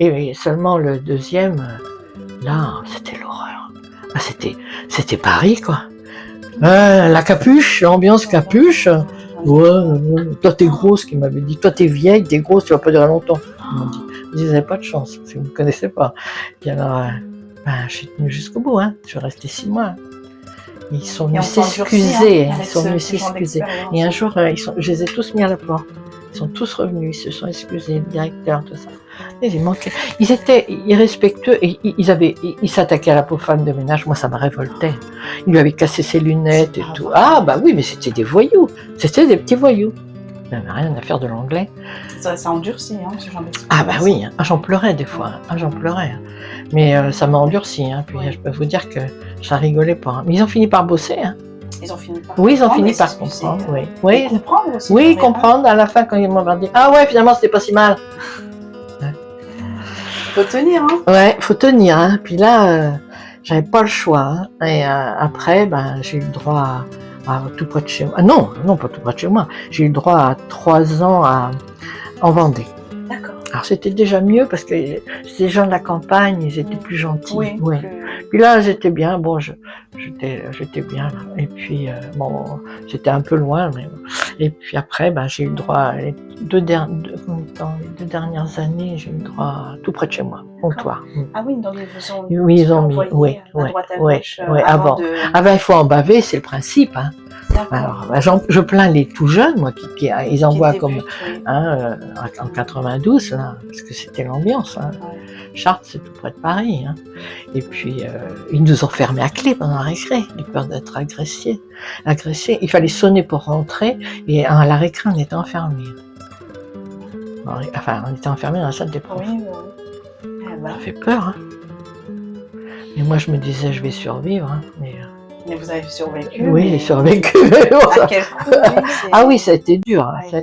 Et seulement le deuxième, là, c'était l'horreur. Ah, c'était Paris, quoi. La capuche, l'ambiance capuche. Toi t'es grosse, qui m'avait dit. Toi t'es vieille, t'es grosse, tu vas pas durer longtemps. Ils m'ont dit. Ils disaient, vous n'avez pas de chance, parce que vous ne me connaissez pas. Puis alors, je suis tenue jusqu'au bout, hein. Je suis restée 6 mois. Hein. Ils sont venus s'excuser. Ils sont venus s'excuser. Et un jour, je les ai tous mis à la porte. Ils sont tous revenus, ils se sont excusés, le directeur, tout ça. Ils étaient irrespectueux et ils s'attaquaient à la pauvre femme de ménage. Moi, ça me révoltait. Ils lui avaient cassé ses lunettes et tout. Ah, bah oui, mais c'était des voyous. C'était des petits voyous. Il n'avait rien à faire de l'anglais. Ça endurcit, hein, ce genre d'expérience. Ah, bah oui, hein. J'en pleurais des fois. Hein. J'en pleurais. Hein. Mais ça m'a endurci. Hein. Puis je peux vous dire que ça rigolait pas. Hein. Mais ils ont fini par bosser. Hein. Ils ont fini par oui, ils ont fini par comprendre. Oui, oui. Comprendre aussi. Oui, comprendre à la fin quand ils m'ont dit ah ouais, finalement, c'était pas si mal. Faut tenir, hein. Ouais, faut tenir, hein. Puis là, j'avais pas le choix. Hein. Et après, j'ai eu le droit à tout près de chez moi. Ah, non, pas tout près de chez moi. J'ai eu le droit à 3 ans en Vendée. D'accord. Alors c'était déjà mieux parce que ces gens de la campagne, ils étaient plus gentils. Oui. Ouais. Puis là, j'étais bien. Bon, j'étais bien. Là. Et puis, j'étais un peu loin. Mais... Et puis après, j'ai eu le droit, les deux dernières années, j'ai eu le droit tout près de chez moi, Pontoise. Ah oui, donc ils ont mis, oui, avant, il faut en baver, c'est le principe. Hein. Alors, je plains les tout jeunes, moi, qui ils envoient comme hein, en 92, là, parce que c'était l'ambiance. Hein. Ouais. Chartres, c'est tout près de Paris. Hein. Et puis, ils nous ont fermés à clé pendant la récré, de peur d'être agressés. Il fallait sonner pour rentrer, et à la récré, on était enfermés. Enfin, on était enfermés dans la salle des profs. Oui. Ça fait peur. Hein. Et moi, je me disais, je vais survivre. Hein, mais vous avez survécu. Oui, j'ai survécu. À quel coup, ah oui, ça a été dur. Hein,